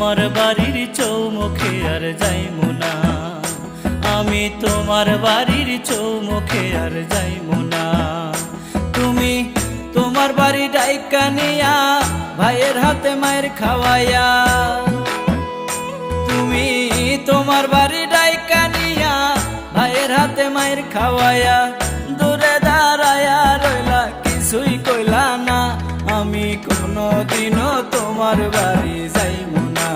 তোমার বাড়ির চৌমুখে আর যাইমু না, আমি তোমার বাড়ির চৌমুখে আর যাইমু না। তুমি তোমার বাড়ি ডাইকা নিয়া ভাইয়ের হাতে মায়ের খাওয়াইয়া, তুমি তোমার বাড়ি ডাইকা নিয়া ভাইয়ের হাতে মায়ের খাওয়াইয়া দূরে দাঁড়ায়া রইলা, কিছুই কইলা না। আমি কোনোদিনও তোমার বাড়ি যাইমু না,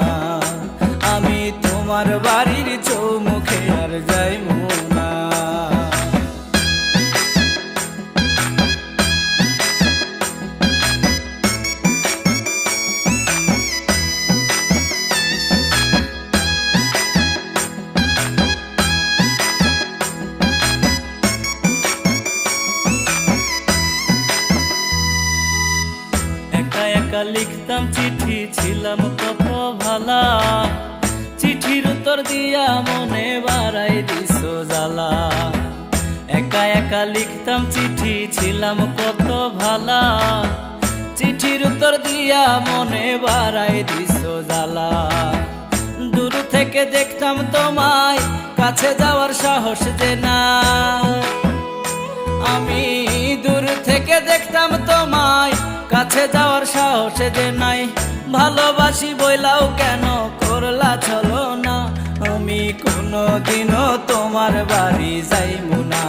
আমি তোমার বাড়ির চৌমুখে আর যাইমু না। একা একা লিখতাম চিঠি, ছিলাম কত ভালা, চিঠির উত্তর দিয়া মনে বাড়াই দিছো জ্বালা। একা একা লিখতাম চিঠি, ছিলাম কত ভালা, চিঠির উত্তর দিয়া মনে বাড়াই দিছো জ্বালা। দূর থেকে দেখতাম তোমায়, কাছে যাওয়ার সাহস যে না। আমি দূর থেকে দেখতাম তোমায়, কাছে যাওয়ার সাহস যে নাই। ভালোবাসি বইলাও কেন করলা চলো না, আমি কোনোদিনও তোমার বাড়ি যাইমু না,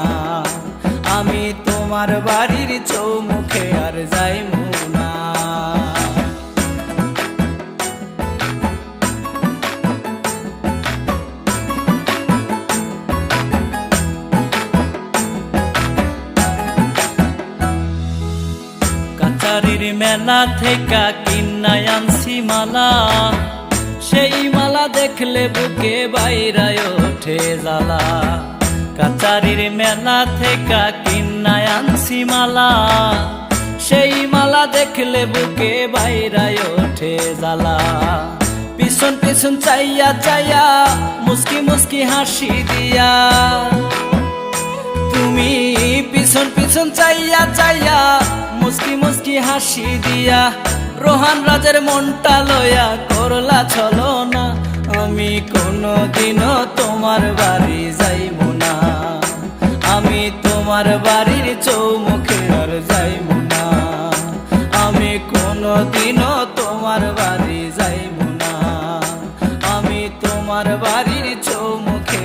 আমি তোমার বাড়ির চৌমুখে আর যাইমু না। কাচারির মেলা থেকে কিনায় আনছি মালা, সেই মালা দেখলে বুকে বাইরায় ওঠে জ্বালা। কাচারির মেলা থেকে কিনায় আনছি মালা, সেই মালা দেখলে বুকে বাইরায় ওঠে জ্বালা। পিছন পিছন চাইয়া চাইয়া মুস্কি মুস্কি হাসি দিয়া, তুমি পিছন পিছন চাইয়া চাইয়া মুস্কি মুস্কি হাসি দিয়া রোহান রাজের মনটা লয়া করলা চলো না। আমি কোনোদিনও তোমার বাড়ি যাইমু না, আমি তোমার বাড়ির চৌমুখে আর যাইমু না, আমি কোনোদিনও তোমার বাড়ি যাইমু না, আমি তোমার বাড়ির চৌমুখে